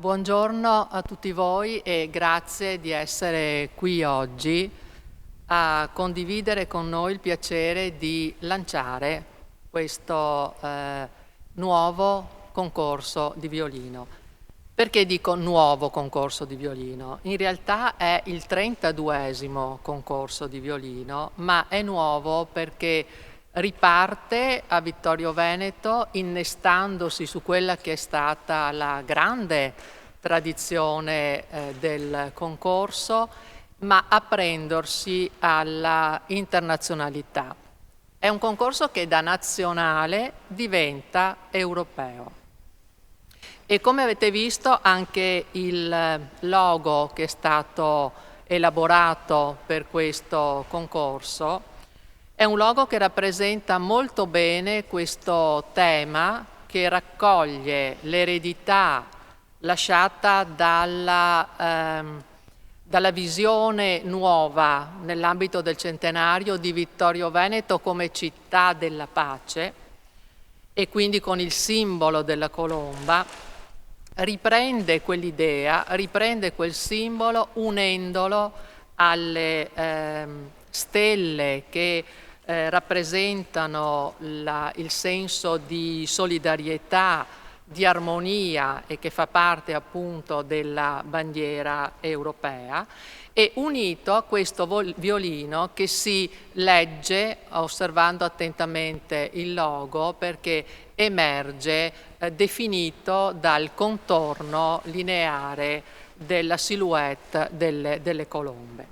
Buongiorno a tutti voi e grazie di essere qui oggi a condividere con noi il piacere di lanciare questo nuovo concorso di violino. Perché dico nuovo concorso di violino? In realtà è il 32esimo concorso di violino, ma è nuovo perché riparte a Vittorio Veneto innestandosi su quella che è stata la grande tradizione del concorso, ma aprendersi alla internazionalità. È un concorso che da nazionale diventa europeo. E come avete visto anche il logo che è stato elaborato per questo concorso è un logo che rappresenta molto bene questo tema che raccoglie l'eredità lasciata dalla visione nuova nell'ambito del centenario di Vittorio Veneto come città della pace e quindi con il simbolo della colomba, riprende quell'idea, riprende quel simbolo unendolo alle stelle che rappresentano il senso di solidarietà, di armonia e che fa parte appunto della bandiera europea, e unito a questo violino che si legge osservando attentamente il logo perché emerge definito dal contorno lineare della silhouette delle colombe.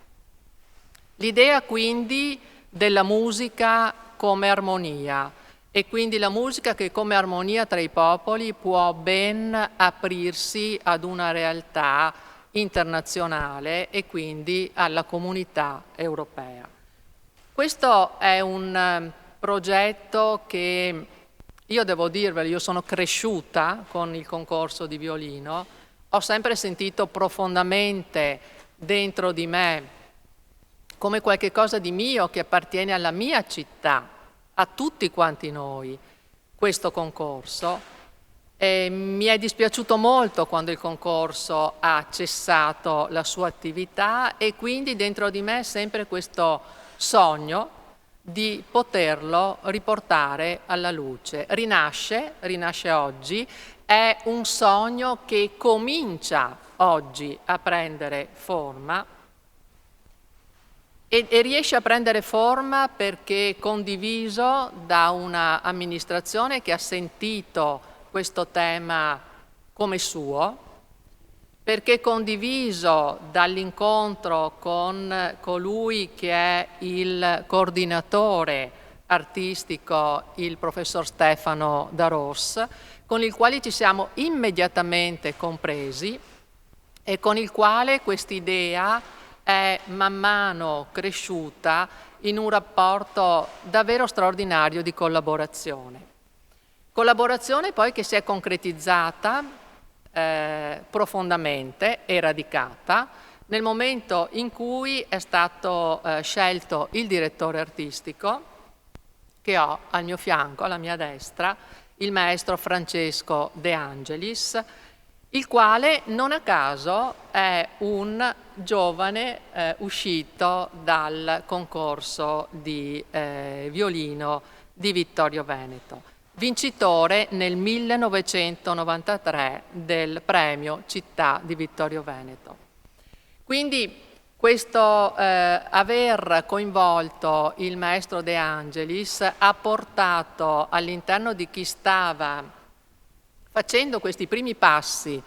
L'idea quindi della musica come armonia e quindi la musica che come armonia tra i popoli può ben aprirsi ad una realtà internazionale e quindi alla comunità europea. Questo è un progetto che io devo dirvelo, io sono cresciuta con il concorso di violino, ho sempre sentito profondamente dentro di me come qualche cosa di mio che appartiene alla mia città, a tutti quanti noi, questo concorso. E mi è dispiaciuto molto quando il concorso ha cessato la sua attività e quindi dentro di me è sempre questo sogno di poterlo riportare alla luce. Rinasce oggi, è un sogno che comincia oggi a prendere forma e riesce a prendere forma perché condiviso da una amministrazione che ha sentito questo tema come suo, perché condiviso dall'incontro con colui che è il coordinatore artistico, il professor Stefano Daros, con il quale ci siamo immediatamente compresi e con il quale quest'idea è man mano cresciuta in un rapporto davvero straordinario di collaborazione. Collaborazione poi che si è concretizzata profondamente e radicata nel momento in cui è stato scelto il direttore artistico che ho al mio fianco, alla mia destra, il maestro Francesco De Angelis, il quale non a caso è un giovane uscito dal concorso di violino di Vittorio Veneto, vincitore nel 1993 del premio Città di Vittorio Veneto. Quindi questo aver coinvolto il maestro De Angelis ha portato all'interno di chi stava facendo questi primi passi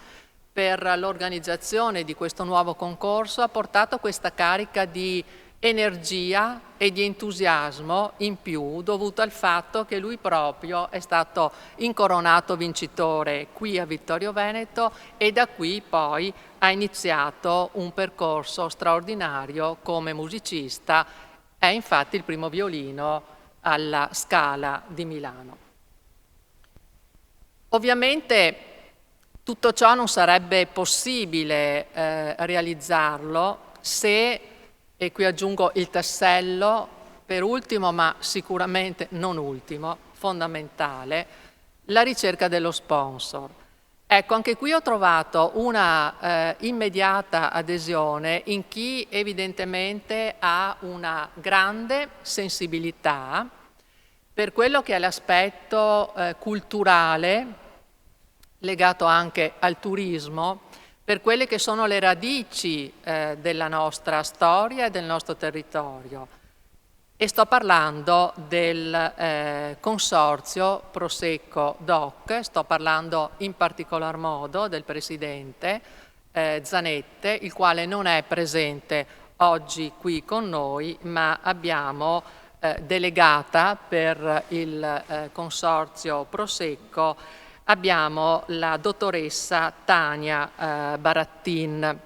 per l'organizzazione di questo nuovo concorso, ha portato questa carica di energia e di entusiasmo in più dovuto al fatto che lui proprio è stato incoronato vincitore qui a Vittorio Veneto e da qui poi ha iniziato un percorso straordinario come musicista, è infatti il primo violino alla Scala di Milano. Ovviamente tutto ciò non sarebbe possibile realizzarlo se, e qui aggiungo il tassello per ultimo ma sicuramente non ultimo, fondamentale, la ricerca dello sponsor. Ecco, anche qui ho trovato una immediata adesione in chi evidentemente ha una grande sensibilità per quello che è l'aspetto culturale legato anche al turismo, per quelle che sono le radici della nostra storia e del nostro territorio. E sto parlando del consorzio Prosecco DOC, sto parlando in particolar modo del presidente Zanette, il quale non è presente oggi qui con noi, ma abbiamo delegata per il consorzio Prosecco, abbiamo la dottoressa Tania Barattin,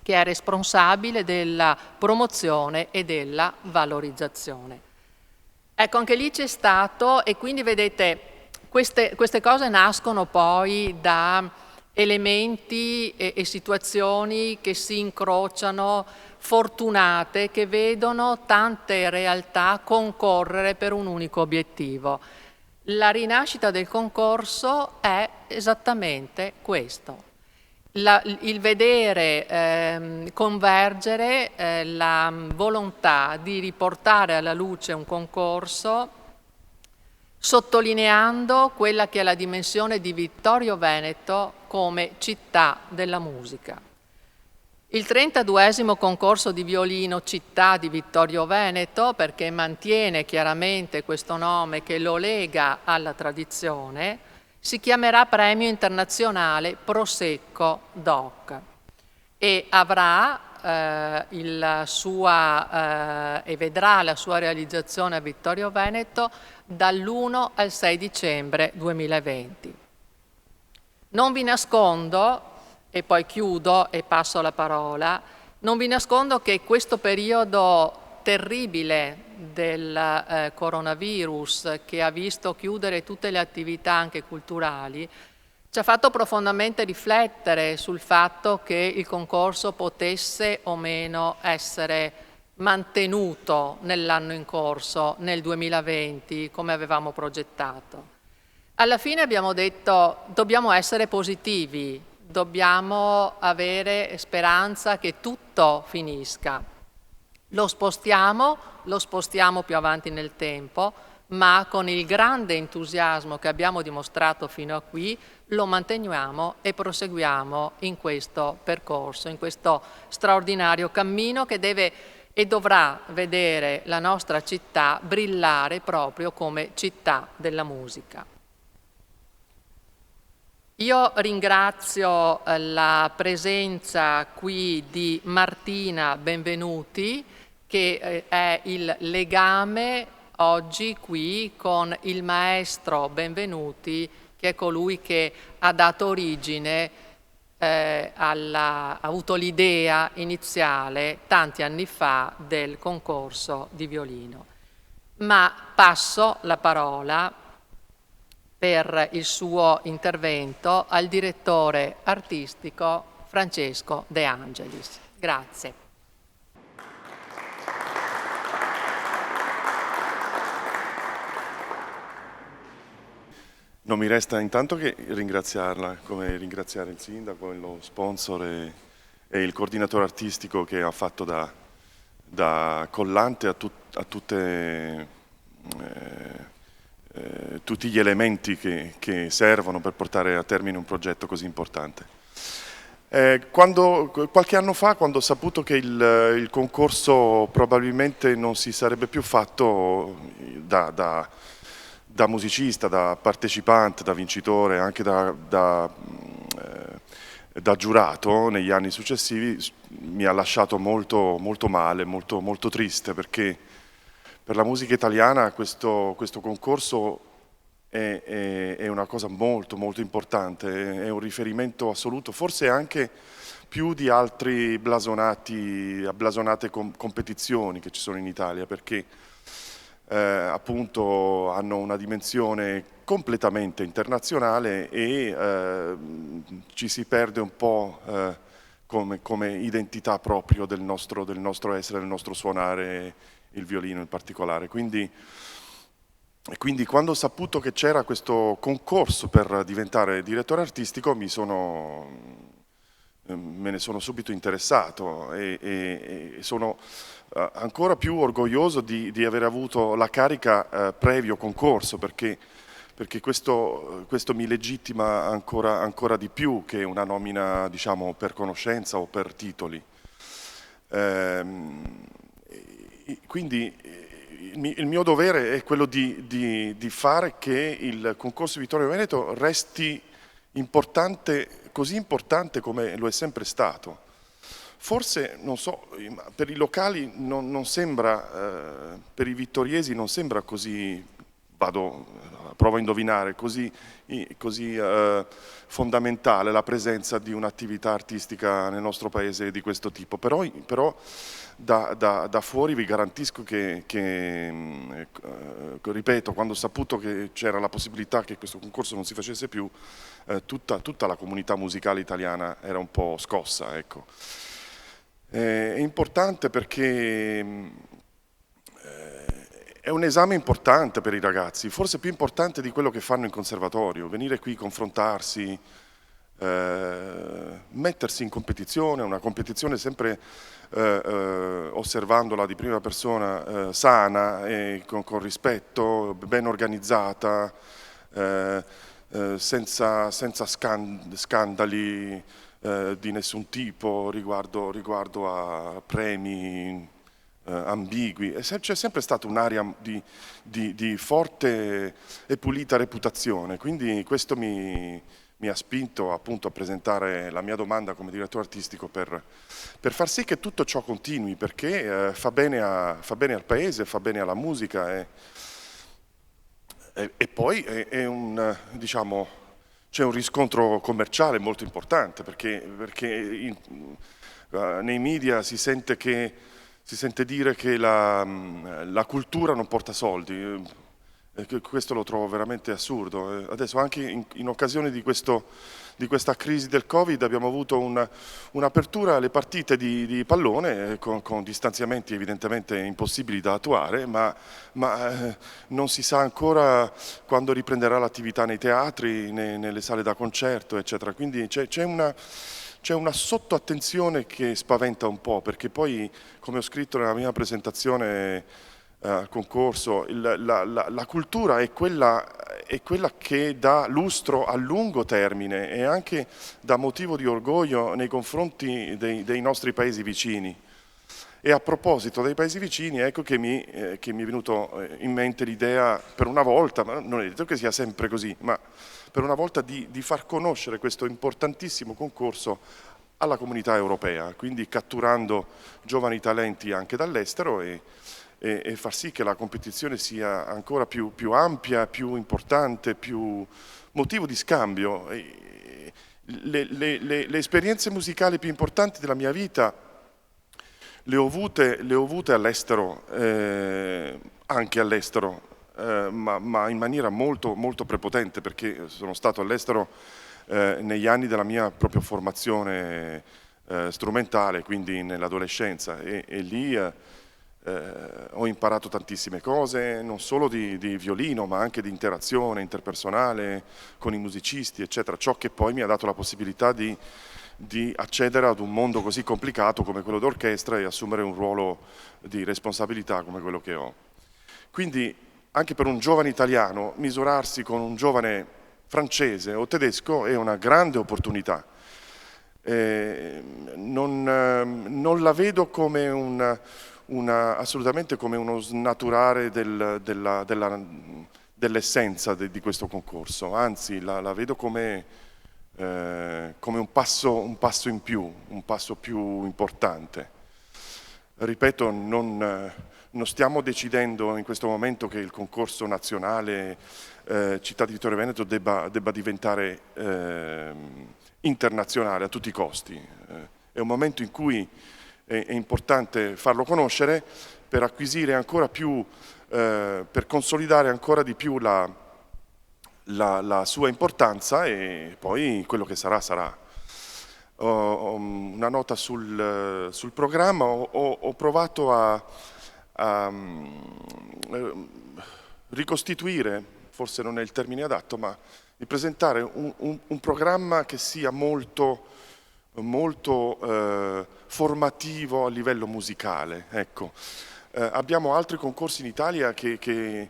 che è responsabile della promozione e della valorizzazione. Ecco, anche lì c'è stato, e quindi vedete, queste cose nascono poi da elementi e situazioni che si incrociano, fortunate, che vedono tante realtà concorrere per un unico obiettivo. La rinascita del concorso è esattamente questo. Il vedere convergere la volontà di riportare alla luce un concorso sottolineando quella che è la dimensione di Vittorio Veneto come città della musica. Il 32esimo concorso di violino Città di Vittorio Veneto, perché mantiene chiaramente questo nome che lo lega alla tradizione, si chiamerà Premio Internazionale Prosecco DOC e avrà e vedrà la sua realizzazione a Vittorio Veneto dall'1 al 6 dicembre 2020. Non vi nascondo, e poi chiudo e passo la parola, non vi nascondo che questo periodo terribile del coronavirus, che ha visto chiudere tutte le attività anche culturali, ci ha fatto profondamente riflettere sul fatto che il concorso potesse o meno essere mantenuto nell'anno in corso, nel 2020, come avevamo progettato. Alla fine abbiamo detto dobbiamo essere positivi, dobbiamo avere speranza che tutto finisca. Lo spostiamo più avanti nel tempo, ma con il grande entusiasmo che abbiamo dimostrato fino a qui lo manteniamo e proseguiamo in questo percorso, in questo straordinario cammino che deve e dovrà vedere la nostra città brillare proprio come città della musica. Io ringrazio la presenza qui di Martina Benvenuti, che è il legame oggi qui con il maestro Benvenuti, che è colui che ha dato origine, ha avuto l'idea iniziale tanti anni fa del concorso di violino. Ma passo la parola per il suo intervento al direttore artistico Francesco De Angelis. Grazie. Non mi resta intanto che ringraziarla, come ringraziare il sindaco, lo sponsor e il coordinatore artistico che ha fatto da collante a tutti gli elementi che servono per portare a termine un progetto così importante. Qualche anno fa, quando ho saputo che il concorso probabilmente non si sarebbe più fatto da musicista, da partecipante, da vincitore, anche da giurato negli anni successivi, mi ha lasciato molto, molto male, molto, molto triste, perché per la musica italiana questo concorso è una cosa molto, molto importante, è un riferimento assoluto, forse anche più di altri blasonate competizioni che ci sono in Italia, perché appunto hanno una dimensione completamente internazionale e ci si perde un po' come identità proprio del nostro essere, del nostro suonare il violino in particolare. Quindi E quindi quando ho saputo che c'era questo concorso per diventare direttore artistico me ne sono subito interessato e sono ancora più orgoglioso di aver avuto la carica previo concorso perché questo mi legittima ancora di più che una nomina, diciamo, per conoscenza o per titoli. Quindi il mio dovere è quello di fare che il concorso Vittorio Veneto resti importante, così importante come lo è sempre stato. Forse, non so, per i locali non sembra, per i vittoriesi non sembra così, provo a indovinare, così fondamentale la presenza di un'attività artistica nel nostro paese di questo tipo. Però da fuori vi garantisco che ripeto, quando ho saputo che c'era la possibilità che questo concorso non si facesse più, tutta la comunità musicale italiana era un po' scossa, ecco. È importante perché è un esame importante per i ragazzi, forse più importante di quello che fanno in conservatorio. Venire qui, confrontarsi, mettersi in competizione, una competizione sempre osservandola di prima persona, sana e con rispetto, ben organizzata, senza scandali di nessun tipo riguardo a premi ambigui. C'è sempre stata un'area di forte e pulita reputazione, quindi questo mi ha spinto appunto a presentare la mia domanda come direttore artistico per far sì che tutto ciò continui, perché fa bene al paese, fa bene alla musica e poi diciamo, c'è un riscontro commerciale molto importante perché nei media si sente dire che la cultura non porta soldi. Questo lo trovo veramente assurdo. Adesso anche in occasione di questa crisi del Covid abbiamo avuto un'apertura alle partite di pallone con distanziamenti evidentemente impossibili da attuare, ma non si sa ancora quando riprenderà l'attività nei teatri, nelle sale da concerto, eccetera. Quindi c'è una sottoattenzione che spaventa un po', perché poi, come ho scritto nella mia presentazione al concorso, la cultura è quella che dà lustro a lungo termine e anche dà motivo di orgoglio nei confronti dei nostri paesi vicini. E a proposito dei paesi vicini, ecco che mi è venuto in mente l'idea, per una volta, ma non è detto che sia sempre così, ma per una volta di far conoscere questo importantissimo concorso alla comunità europea, quindi catturando giovani talenti anche dall'estero e far sì che la competizione sia ancora più ampia, più importante, più motivo di scambio. Le esperienze musicali più importanti della mia vita le ho avute all'estero, anche all'estero, ma in maniera molto, molto prepotente, perché sono stato all'estero negli anni della mia propria formazione strumentale, quindi nell'adolescenza, e lì ho imparato tantissime cose, non solo di violino, ma anche di interazione interpersonale con i musicisti, eccetera, ciò che poi mi ha dato la possibilità di accedere ad un mondo così complicato come quello d'orchestra e assumere un ruolo di responsabilità come quello che ho. Quindi anche per un giovane italiano misurarsi con un giovane francese o tedesco è una grande opportunità. Non la vedo come assolutamente come uno snaturare dell'essenza di questo concorso, anzi la vedo come un passo in più, un passo più importante. Ripeto, non stiamo decidendo in questo momento che il concorso nazionale Città di Vittorio Veneto debba diventare internazionale a tutti i costi. È un momento in cui è importante farlo conoscere per acquisire ancora più, per consolidare ancora di più la sua importanza e poi quello che sarà sarà. Una nota sul programma, ho provato a ricostituire, forse non è il termine adatto, ma di presentare un programma che sia molto formativo a livello musicale. Ecco. Abbiamo altri concorsi in Italia che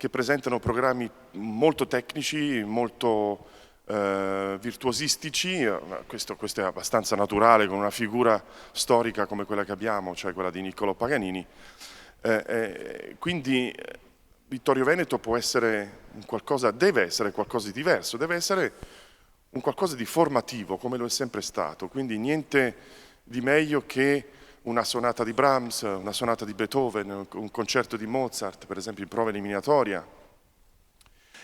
presentano programmi molto tecnici, molto virtuosistici, questo è abbastanza naturale con una figura storica come quella che abbiamo, cioè quella di Niccolò Paganini. Quindi Vittorio Veneto può essere deve essere qualcosa di diverso, deve essere un qualcosa di formativo come lo è sempre stato, quindi niente di meglio che una sonata di Brahms, una sonata di Beethoven, un concerto di Mozart, per esempio in prova eliminatoria,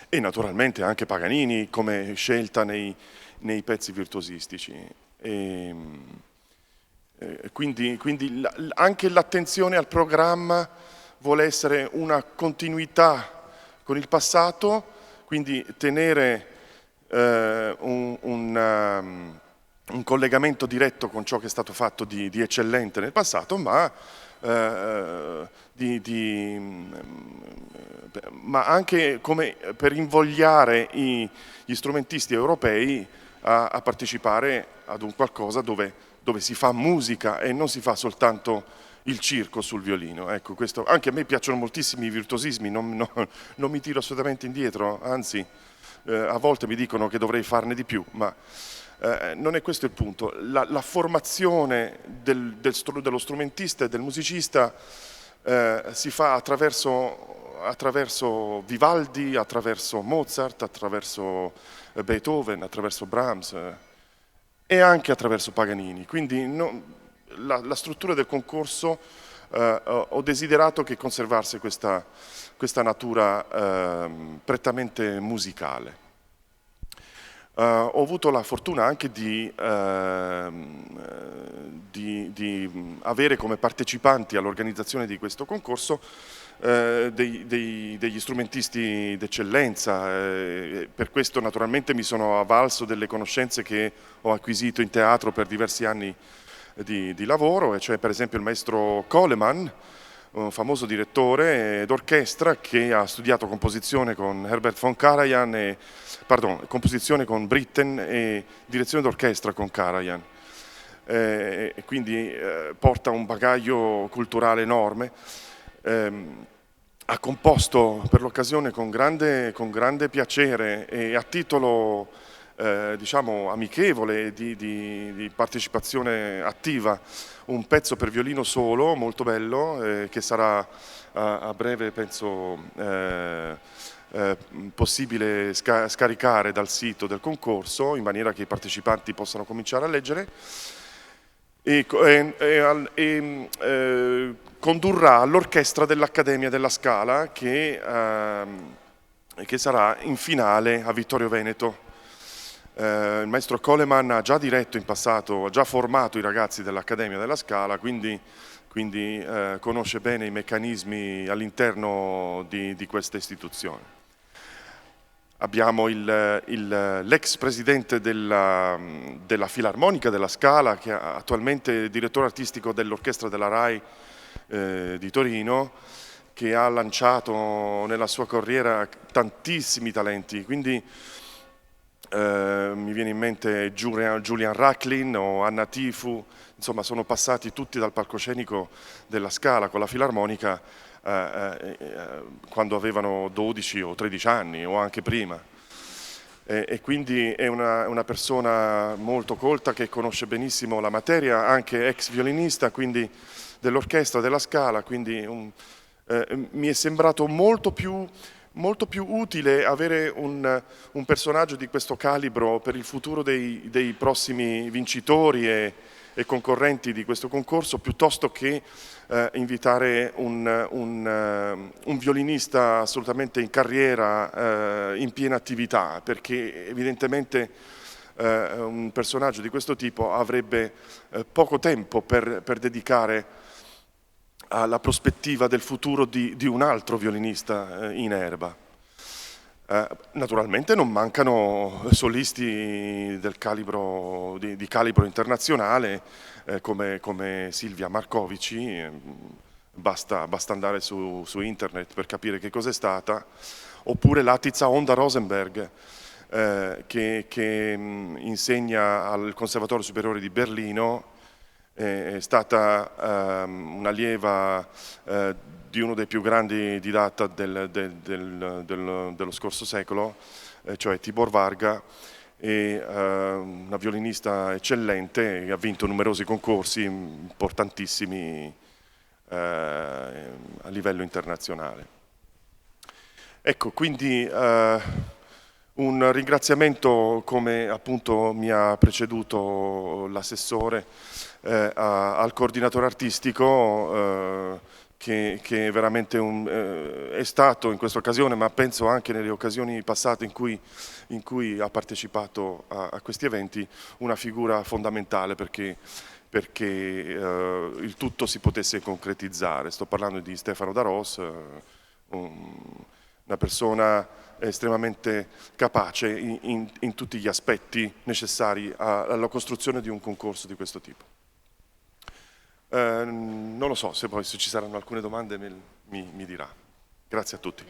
e naturalmente anche Paganini come scelta nei pezzi virtuosistici. Quindi anche l'attenzione al programma vuole essere una continuità con il passato, quindi tenere un collegamento diretto con ciò che è stato fatto di eccellente nel passato, ma anche come per invogliare gli strumentisti europei a partecipare ad un qualcosa dove si fa musica e non si fa soltanto il circo sul violino. Ecco, questo, anche a me piacciono moltissimi i virtuosismi, non mi tiro assolutamente indietro, anzi a volte mi dicono che dovrei farne di più, ma non è questo il punto. La formazione dello strumentista e del musicista si fa attraverso Vivaldi, attraverso Mozart, attraverso Beethoven, attraverso Brahms e anche attraverso Paganini. Quindi la struttura del concorso ho desiderato che conservasse questa natura prettamente musicale. Ho avuto la fortuna anche di avere come partecipanti all'organizzazione di questo concorso degli strumentisti d'eccellenza. Per questo naturalmente mi sono avvalso delle conoscenze che ho acquisito in teatro per diversi anni di lavoro, e cioè per esempio il maestro Coleman, un famoso direttore d'orchestra che ha studiato composizione con Herbert von Karajan, composizione con Britten e direzione d'orchestra con Karajan. Quindi porta un bagaglio culturale enorme. Ha composto per l'occasione con grande piacere e a titolo diciamo amichevole di partecipazione attiva un pezzo per violino solo molto bello che sarà a breve penso possibile scaricare dal sito del concorso in maniera che i partecipanti possano cominciare a leggere, e condurrà l'orchestra dell'Accademia della Scala che sarà in finale a Vittorio Veneto. Il maestro Coleman ha già diretto in passato, ha già formato i ragazzi dell'Accademia della Scala, quindi conosce bene i meccanismi all'interno di questa istituzione. Abbiamo l'ex presidente della Filarmonica della Scala, che è attualmente direttore artistico dell'orchestra della RAI di Torino, che ha lanciato nella sua carriera tantissimi talenti, quindi mi viene in mente Julian Racklin o Anna Tifu, insomma sono passati tutti dal palcoscenico della Scala con la Filarmonica quando avevano 12 o 13 anni o anche prima. E quindi è una persona molto colta che conosce benissimo la materia, anche ex violinista, quindi dell'orchestra della Scala, quindi mi è sembrato molto più utile avere un personaggio di questo calibro per il futuro dei prossimi vincitori e concorrenti di questo concorso, piuttosto che invitare un violinista assolutamente in carriera, in piena attività, perché evidentemente un personaggio di questo tipo avrebbe poco tempo per dedicare alla prospettiva del futuro di un altro violinista in erba. Naturalmente non mancano solisti del calibro, di calibro internazionale come Silvia Marcovici, basta andare su internet per capire che cos'è stata, oppure Latica Onda Rosenberg, che insegna al Conservatorio Superiore di Berlino, è stata un'allieva di uno dei più grandi didatta dello scorso secolo, cioè Tibor Varga, e una violinista eccellente che ha vinto numerosi concorsi importantissimi a livello internazionale. Ecco, quindi un ringraziamento, come appunto mi ha preceduto l'assessore, al coordinatore artistico, che veramente è stato in questa occasione, ma penso anche nelle occasioni passate in cui ha partecipato a questi eventi, una figura fondamentale perché il tutto si potesse concretizzare. Sto parlando di Stefano Daros, una persona estremamente capace in tutti gli aspetti necessari alla costruzione di un concorso di questo tipo. Non lo so, se poi ci saranno alcune domande mi dirà. Grazie a tutti.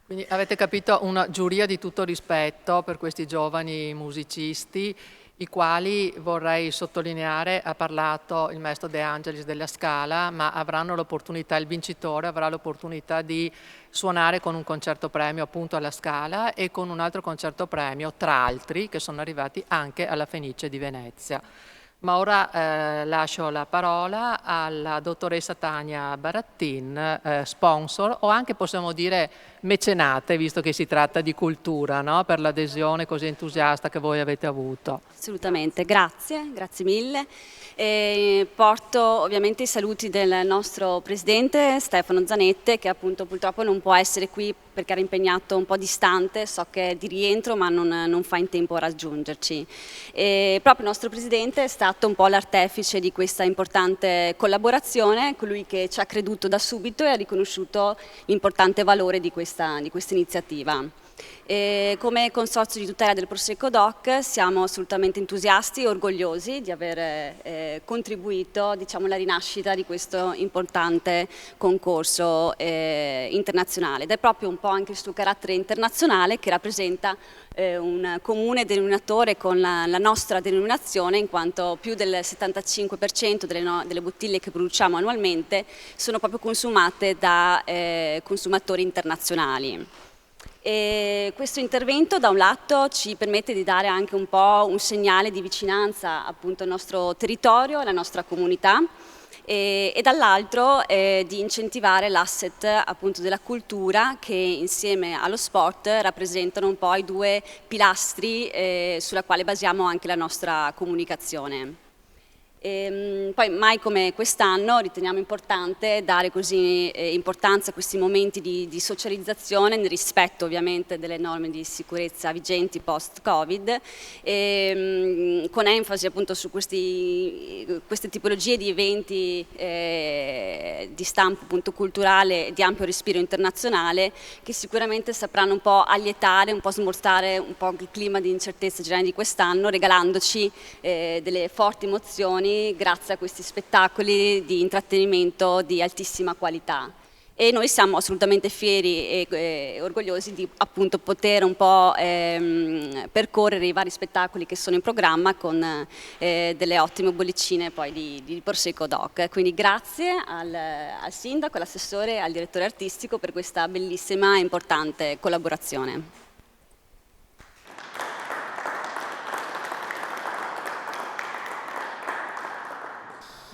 Quindi avete capito, una giuria di tutto rispetto per questi giovani musicisti, i quali, vorrei sottolineare, ha parlato il maestro De Angelis della Scala, ma avranno l'opportunità, il vincitore avrà l'opportunità di suonare con un concerto premio appunto alla Scala e con un altro concerto premio, tra altri, che sono arrivati anche alla Fenice di Venezia. Ma ora lascio la parola alla dottoressa Tania Barattin, sponsor, o anche possiamo dire mecenate, visto che si tratta di cultura, no? Per l'adesione così entusiasta che voi avete avuto. Assolutamente, grazie mille. Porto ovviamente i saluti del nostro presidente Stefano Zanette, che appunto purtroppo non può essere qui perché era impegnato un po' distante, so che è di rientro ma non fa in tempo a raggiungerci. Proprio il nostro presidente è stato un po' l'artefice di questa importante collaborazione, colui che ci ha creduto da subito e ha riconosciuto l'importante valore di questa iniziativa. Come Consorzio di tutela del Prosecco DOC siamo assolutamente entusiasti e orgogliosi di aver contribuito, diciamo, alla rinascita di questo importante concorso internazionale, ed è proprio un po' anche il suo carattere internazionale che rappresenta un comune denominatore con la nostra denominazione, in quanto più del 75% delle bottiglie che produciamo annualmente sono proprio consumate da consumatori internazionali. E questo intervento da un lato ci permette di dare anche un po' un segnale di vicinanza appunto al nostro territorio, alla nostra comunità, e dall'altro di incentivare l'asset appunto della cultura, che insieme allo sport rappresentano un po' i due pilastri sulla quale basiamo anche la nostra comunicazione. Poi mai come quest'anno riteniamo importante dare così importanza a questi momenti di socializzazione nel rispetto ovviamente delle norme di sicurezza vigenti post-Covid, con enfasi appunto su queste tipologie di eventi di stampo appunto culturale di ampio respiro internazionale, che sicuramente sapranno un po' allietare, un po' smorzare un po' il clima di incertezza generale di quest'anno, regalandoci delle forti emozioni grazie a questi spettacoli di intrattenimento di altissima qualità. E noi siamo assolutamente fieri e orgogliosi di appunto poter un po' percorrere i vari spettacoli che sono in programma con delle ottime bollicine poi di Prosecco DOC. Quindi grazie al sindaco, all'assessore e al direttore artistico per questa bellissima e importante collaborazione.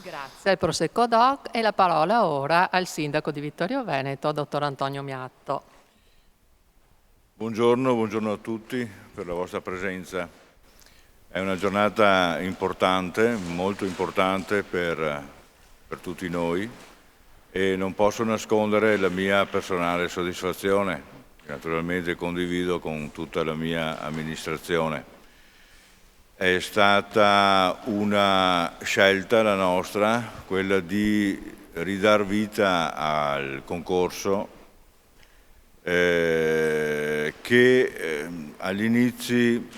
Grazie al Prosecco DOC, e la parola ora al sindaco di Vittorio Veneto, dottor Antonio Miatto. Buongiorno a tutti per la vostra presenza. È una giornata importante, molto importante per tutti noi, e non posso nascondere la mia personale soddisfazione, che naturalmente condivido con tutta la mia amministrazione. È stata una scelta la nostra, quella di ridar vita al concorso che agli inizi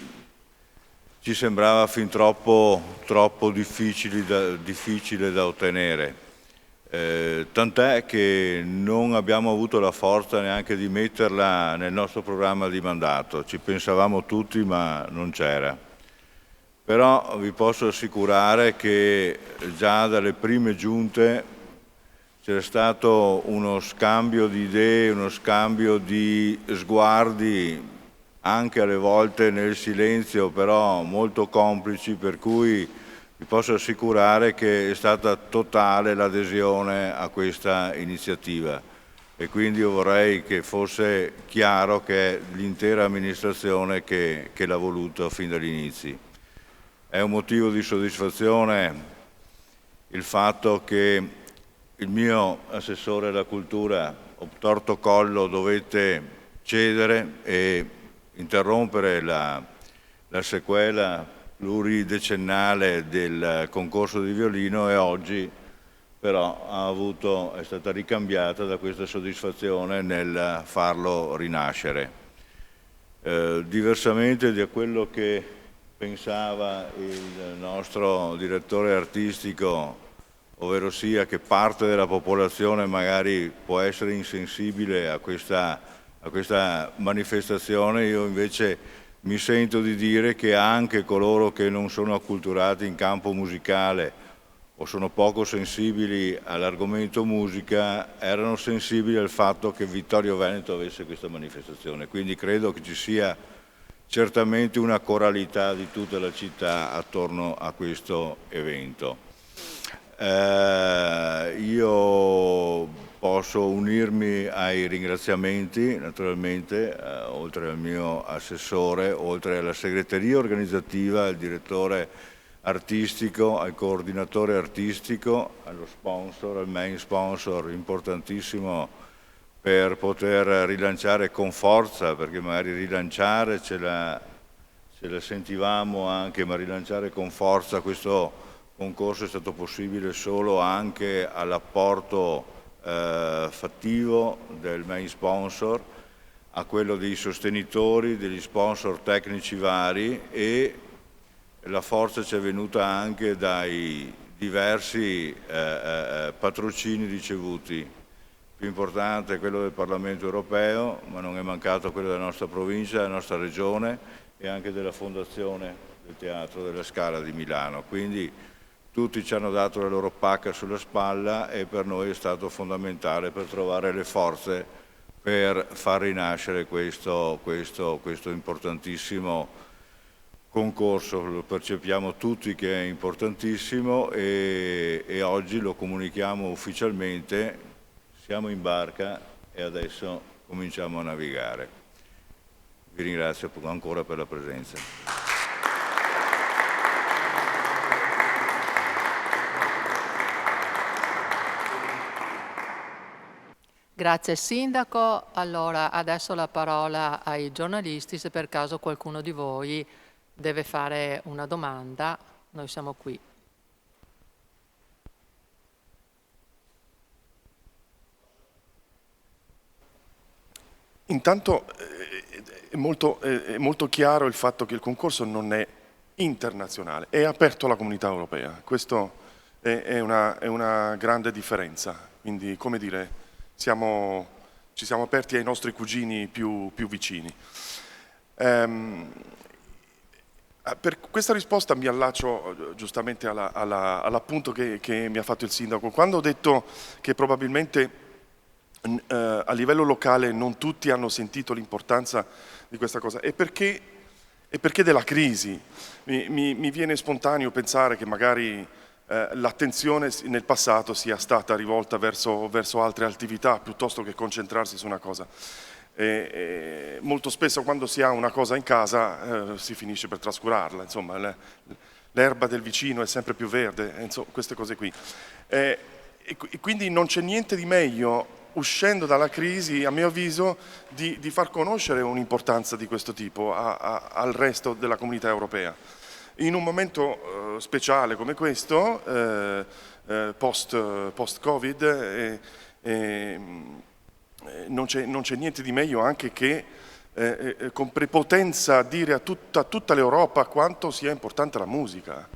ci sembrava fin troppo difficile da ottenere. Tant'è che non abbiamo avuto la forza neanche di metterla nel nostro programma di mandato. Ci pensavamo tutti, ma non c'era. Però vi posso assicurare che già dalle prime giunte c'era stato uno scambio di idee, uno scambio di sguardi, anche alle volte nel silenzio, però molto complici, per cui vi posso assicurare che è stata totale l'adesione a questa iniziativa e quindi io vorrei che fosse chiaro che è l'intera amministrazione che l'ha voluto fin dagli inizi. È un motivo di soddisfazione il fatto che il mio assessore alla cultura, obtorto collo, dovette cedere e interrompere la sequela pluridecennale del concorso di violino e oggi però è stata ricambiata da questa soddisfazione nel farlo rinascere. Diversamente da quello che pensava il nostro direttore artistico, ovvero sia che parte della popolazione magari può essere insensibile a questa manifestazione, io invece mi sento di dire che anche coloro che non sono acculturati in campo musicale o sono poco sensibili all'argomento musica erano sensibili al fatto che Vittorio Veneto avesse questa manifestazione. Quindi credo che ci sia certamente una coralità di tutta la città attorno a questo evento. Io posso unirmi ai ringraziamenti, naturalmente, oltre al mio assessore, oltre alla segreteria organizzativa, al direttore artistico, al coordinatore artistico, allo sponsor, al main sponsor, importantissimo per poter rilanciare con forza, perché magari rilanciare ce la sentivamo anche, ma rilanciare con forza questo concorso è stato possibile solo anche all'apporto fattivo del main sponsor, a quello dei sostenitori, degli sponsor tecnici vari, e la forza ci è venuta anche dai diversi patrocini ricevuti. Il più importante è quello del Parlamento europeo, ma non è mancato quello della nostra provincia, della nostra regione e anche della Fondazione del Teatro della Scala di Milano. Quindi tutti ci hanno dato la loro pacca sulla spalla e per noi è stato fondamentale per trovare le forze per far rinascere questo importantissimo concorso. Lo percepiamo tutti che è importantissimo e oggi lo comunichiamo ufficialmente, siamo in barca e adesso cominciamo a navigare. Vi ringrazio ancora per la presenza. Grazie Sindaco. Allora adesso la parola ai giornalisti, se per caso qualcuno di voi deve fare una domanda, noi siamo qui. Intanto è molto chiaro il fatto che il concorso non è internazionale, è aperto alla comunità europea. Questo è una grande differenza, quindi come dire, ci siamo aperti ai nostri cugini più vicini. Per questa risposta mi allaccio giustamente all'appunto che mi ha fatto il Sindaco. Quando ho detto che probabilmente a livello locale non tutti hanno sentito l'importanza di questa cosa, è perché della crisi. Mi viene spontaneo pensare che magari l'attenzione nel passato sia stata rivolta verso altre attività piuttosto che concentrarsi su una cosa. Molto spesso quando si ha una cosa in casa si finisce per trascurarla, insomma, l'erba del vicino è sempre più verde, insomma, queste cose qui. E quindi non c'è niente di meglio, uscendo dalla crisi, a mio avviso, di far conoscere un'importanza di questo tipo al resto della comunità europea. In un momento speciale come questo, post-Covid, non c'è niente di meglio anche che con prepotenza dire a tutta l'Europa quanto sia importante la musica,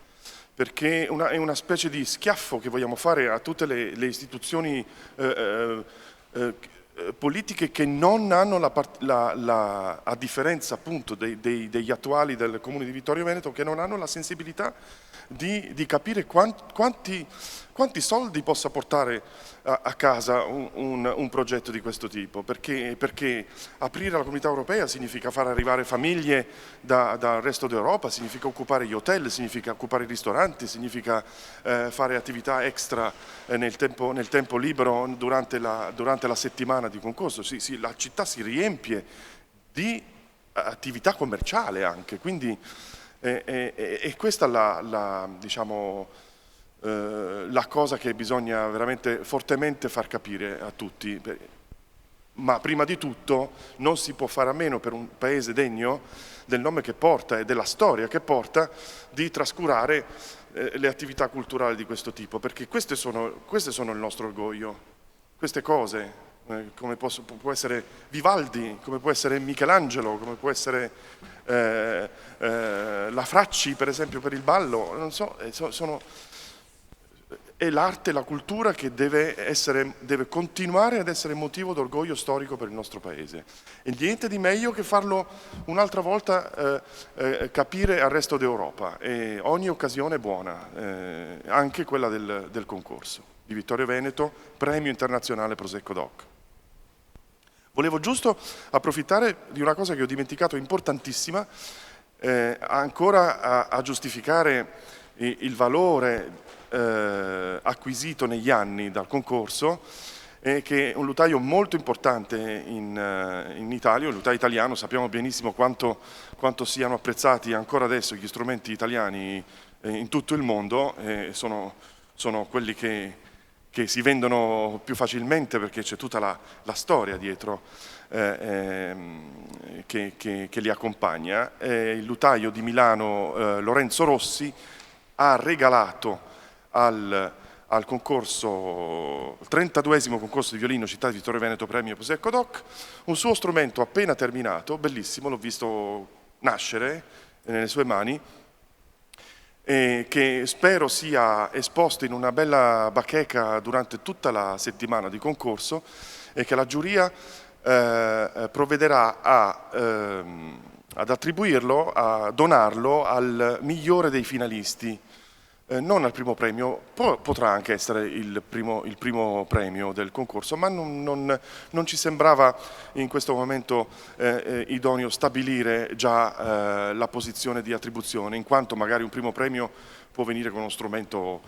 perché è una specie di schiaffo che vogliamo fare a tutte le istituzioni politiche che non hanno a differenza appunto degli attuali del Comune di Vittorio Veneto, che non hanno la sensibilità di capire quanti soldi possa portare a casa un progetto di questo tipo, perché aprire la comunità europea significa far arrivare famiglie dal resto d'Europa, significa occupare gli hotel, significa occupare i ristoranti, significa fare attività extra nel tempo libero durante la settimana di concorso. La città si riempie di attività commerciale anche, quindi e questa è diciamo, la cosa che bisogna veramente fortemente far capire a tutti. Ma prima di tutto non si può fare a meno, per un paese degno del nome che porta e della storia che porta, di trascurare le attività culturali di questo tipo, perché queste sono il nostro orgoglio, queste cose. Come può essere Vivaldi, come può essere Michelangelo, come può essere la Fracci per esempio per il ballo, non so, è l'arte, la cultura che deve continuare ad essere motivo d'orgoglio storico per il nostro paese. E niente di meglio che farlo un'altra volta capire al resto d'Europa. E ogni occasione è buona, anche quella del concorso di Vittorio Veneto, Premio Internazionale Prosecco Doc. Volevo giusto approfittare di una cosa che ho dimenticato, importantissima, ancora a giustificare il valore acquisito negli anni dal concorso, che è un lutaio molto importante in Italia, un lutaio italiano. Sappiamo benissimo quanto siano apprezzati ancora adesso gli strumenti italiani in tutto il mondo, sono quelli che si vendono più facilmente perché c'è tutta la storia dietro che li accompagna. Il lutaio di Milano Lorenzo Rossi ha regalato al concorso, il 32esimo concorso di violino Città di Vittorio Veneto Premio Prosecco Doc, un suo strumento appena terminato, bellissimo, l'ho visto nascere nelle sue mani, che spero sia esposto in una bella bacheca durante tutta la settimana di concorso, e che la giuria provvederà ad attribuirlo, a donarlo al migliore dei finalisti. Non al primo premio, potrà anche essere il primo premio del concorso, ma non ci sembrava in questo momento idoneo stabilire già la posizione di attribuzione, in quanto magari un primo premio può venire con uno strumento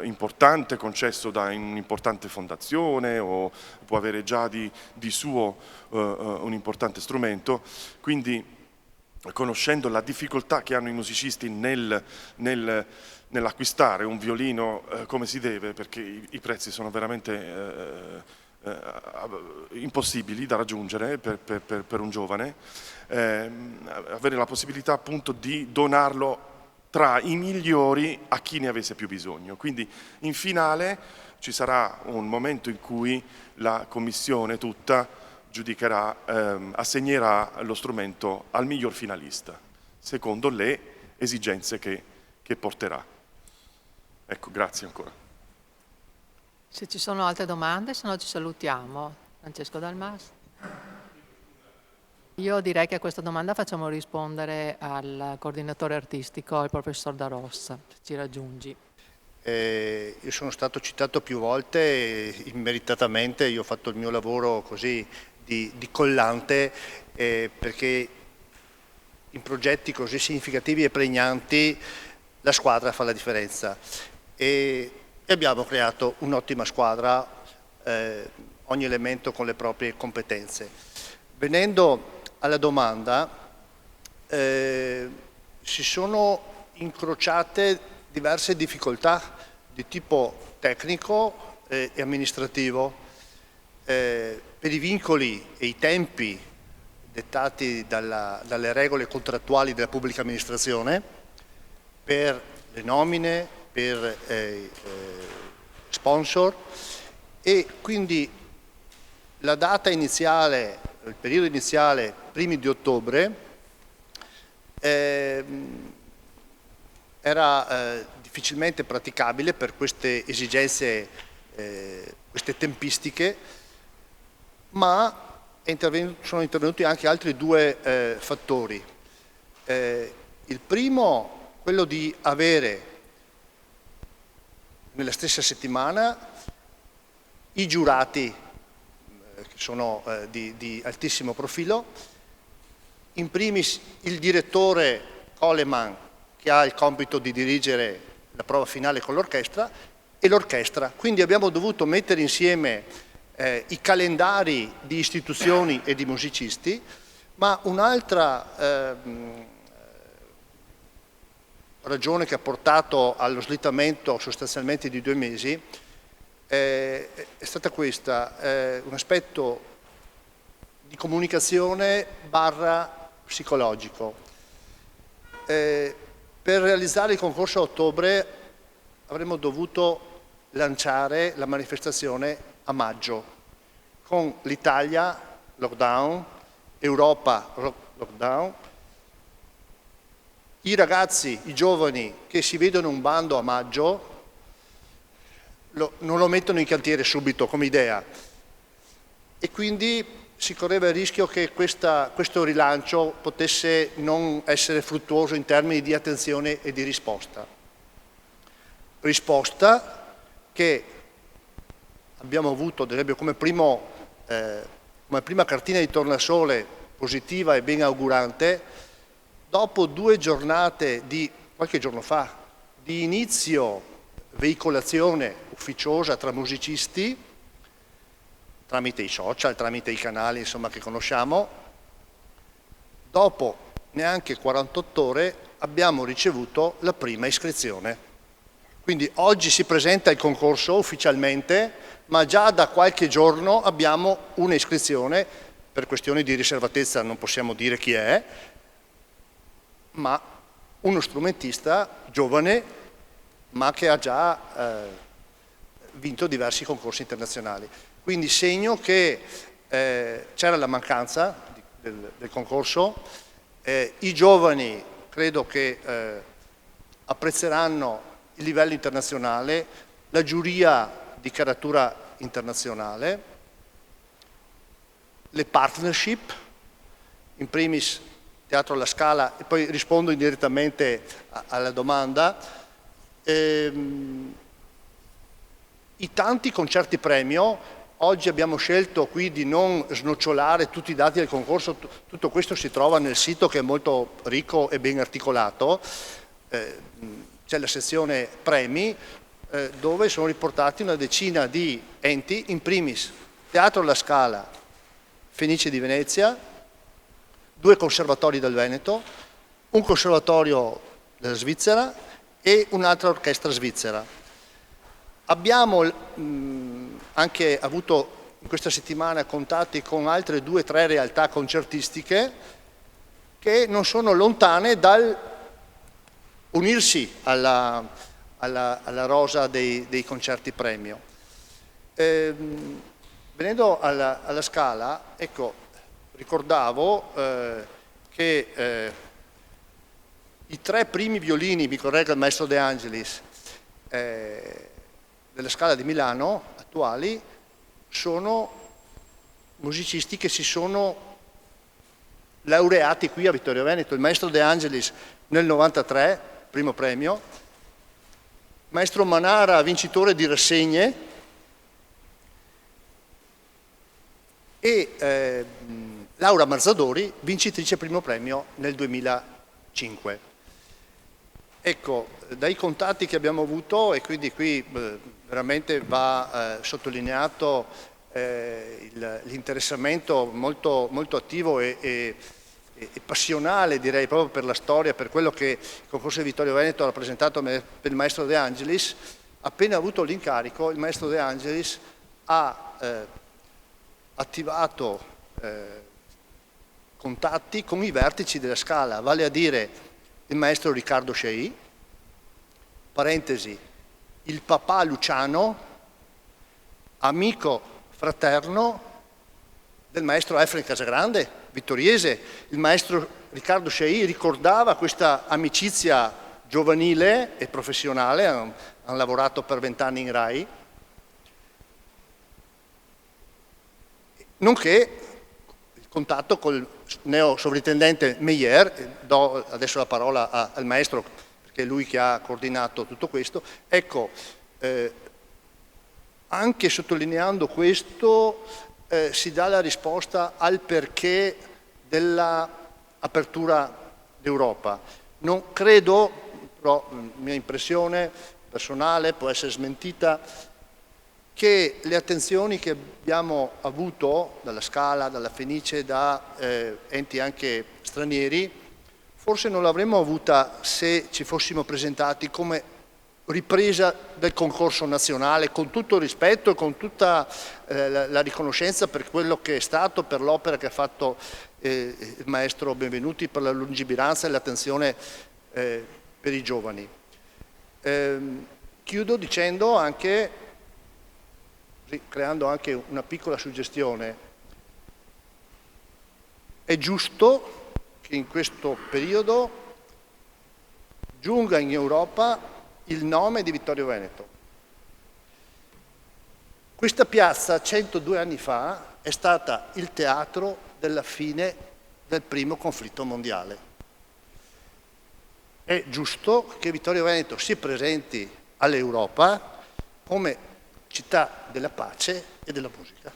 importante, concesso da un'importante fondazione, o può avere già di suo un importante strumento, quindi conoscendo la difficoltà che hanno i musicisti nell'acquistare un violino come si deve, perché i prezzi sono veramente impossibili da raggiungere per un giovane, avere la possibilità appunto di donarlo tra i migliori a chi ne avesse più bisogno. Quindi in finale ci sarà un momento in cui la commissione tutta giudicherà, assegnerà lo strumento al miglior finalista, secondo le esigenze che porterà. Ecco, grazie ancora. Se ci sono altre domande, se no ci salutiamo. Francesco Dalmas. Io direi che a questa domanda facciamo rispondere al coordinatore artistico, il professor Da Rossa, se ci raggiungi. Io sono stato citato più volte, immeritatamente. Io ho fatto il mio lavoro così di collante, perché in progetti così significativi e pregnanti la squadra fa la differenza, e abbiamo creato un'ottima squadra, ogni elemento con le proprie competenze. Venendo alla domanda, si sono incrociate diverse difficoltà di tipo tecnico e amministrativo, per i vincoli e i tempi dettati dalle regole contrattuali della pubblica amministrazione, per le nomine, per sponsor, e quindi la data iniziale il periodo iniziale, primi di ottobre, era difficilmente praticabile per queste esigenze, queste tempistiche, ma sono intervenuti anche altri due fattori. Il primo, quello di avere nella stessa settimana i giurati che sono di altissimo profilo, in primis il direttore Coleman, che ha il compito di dirigere la prova finale con l'orchestra, e l'orchestra. Quindi abbiamo dovuto mettere insieme i calendari di istituzioni e di musicisti, ma un'altra ragione che ha portato allo slittamento sostanzialmente di 2 mesi è stata questa, un aspetto di comunicazione barra psicologico. Per realizzare il concorso a ottobre avremmo dovuto lanciare la manifestazione a maggio, con l'Italia lockdown, Europa lockdown, i ragazzi, i giovani che si vedono un bando a maggio non lo mettono in cantiere subito come idea, e quindi si correva il rischio che questo rilancio potesse non essere fruttuoso in termini di attenzione e di risposta. Risposta che abbiamo avuto, direbbe, come prima cartina di tornasole positiva e ben augurante, dopo 2 giornate qualche giorno fa, di inizio veicolazione ufficiosa tra musicisti, tramite i social, tramite i canali insomma, che conosciamo, dopo neanche 48 ore abbiamo ricevuto la prima iscrizione. Quindi oggi si presenta il concorso ufficialmente, ma già da qualche giorno abbiamo una iscrizione, per questioni di riservatezza non possiamo dire chi è, ma uno strumentista giovane, ma che ha già vinto diversi concorsi internazionali. Quindi segno che c'era la mancanza del concorso, i giovani credo che apprezzeranno il livello internazionale, la giuria di caratura internazionale, le partnership, in primis Teatro alla Scala, e poi rispondo indirettamente alla domanda, i tanti concerti premio. Oggi abbiamo scelto qui di non snocciolare tutti i dati del concorso, tutto questo si trova nel sito che è molto ricco e ben articolato, c'è la sezione premi dove sono riportati una decina di enti, in primis Teatro alla Scala, Fenice di Venezia, 2 conservatori del Veneto, un conservatorio della Svizzera e un'altra orchestra svizzera. Abbiamo anche avuto in questa settimana contatti con altre 2 o 3 realtà concertistiche che non sono lontane dal unirsi alla rosa dei concerti premio. Venendo alla Scala, ecco, ricordavo che i 3 primi violini, mi corregga il maestro De Angelis, della Scala di Milano attuali sono musicisti che si sono laureati qui a Vittorio Veneto. Il maestro De Angelis nel 93, primo premio, maestro Manara vincitore di rassegne e Laura Marzadori vincitrice primo premio nel 2005. Ecco, dai contatti che abbiamo avuto, e quindi qui veramente va sottolineato l'interessamento molto, molto attivo e passionale, direi, proprio per la storia, per quello che il concorso di Vittorio Veneto ha rappresentato per il maestro De Angelis. Appena avuto l'incarico, il maestro De Angelis ha attivato contatti con i vertici della Scala, vale a dire il maestro Riccardo Scei, parentesi, il papà Luciano, amico fraterno del maestro Efrem Casagrande, vittoriese. Il maestro Riccardo Sciai ricordava questa amicizia giovanile e professionale, hanno lavorato per 20 anni in RAI, nonché il contatto col neo sovrintendente Meyer. Do adesso la parola al maestro, perché è lui che ha coordinato tutto questo. Ecco, anche sottolineando questo, si dà la risposta al perché dell'apertura d'Europa. Non credo, però mia impressione personale può essere smentita, che le attenzioni che abbiamo avuto dalla Scala, dalla Fenice, da enti anche stranieri, forse non l'avremmo avuta se ci fossimo presentati come ripresa del concorso nazionale, con tutto il rispetto e con tutta la riconoscenza per quello che è stato, per l'opera che ha fatto il maestro Benvenuti, per la lungimiranza e l'attenzione per i giovani. Chiudo dicendo anche, creando anche una piccola suggestione: è giusto che in questo periodo giunga in Europa il nome di Vittorio Veneto. Questa piazza 102 anni fa è stata il teatro della fine del primo conflitto mondiale. È giusto che Vittorio Veneto si presenti all'Europa come città della pace e della musica.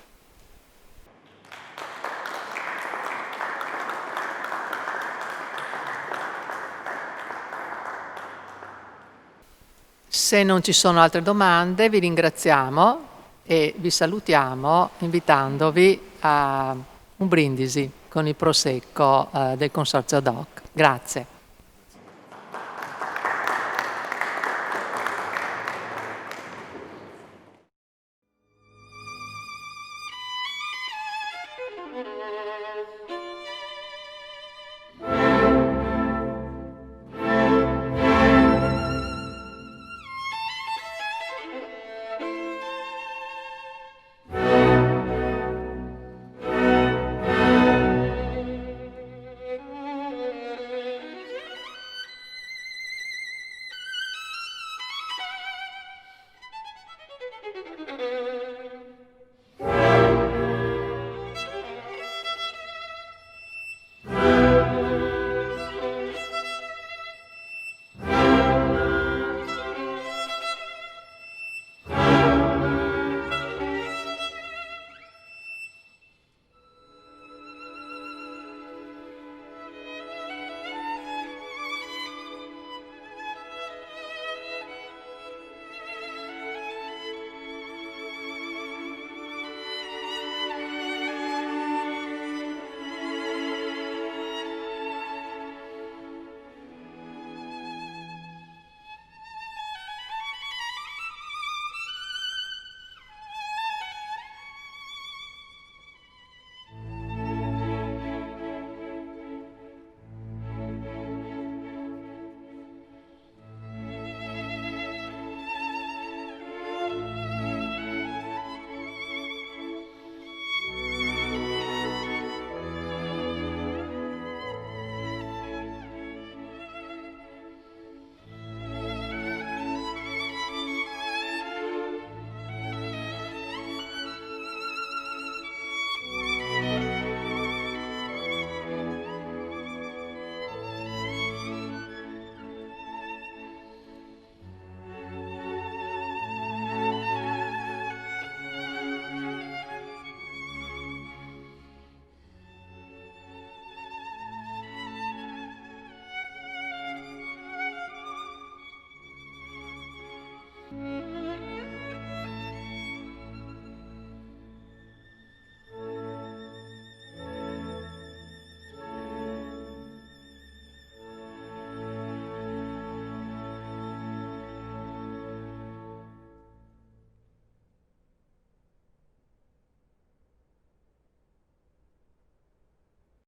Se non ci sono altre domande, vi ringraziamo e vi salutiamo invitandovi a un brindisi con il prosecco del Consorzio Doc. Grazie.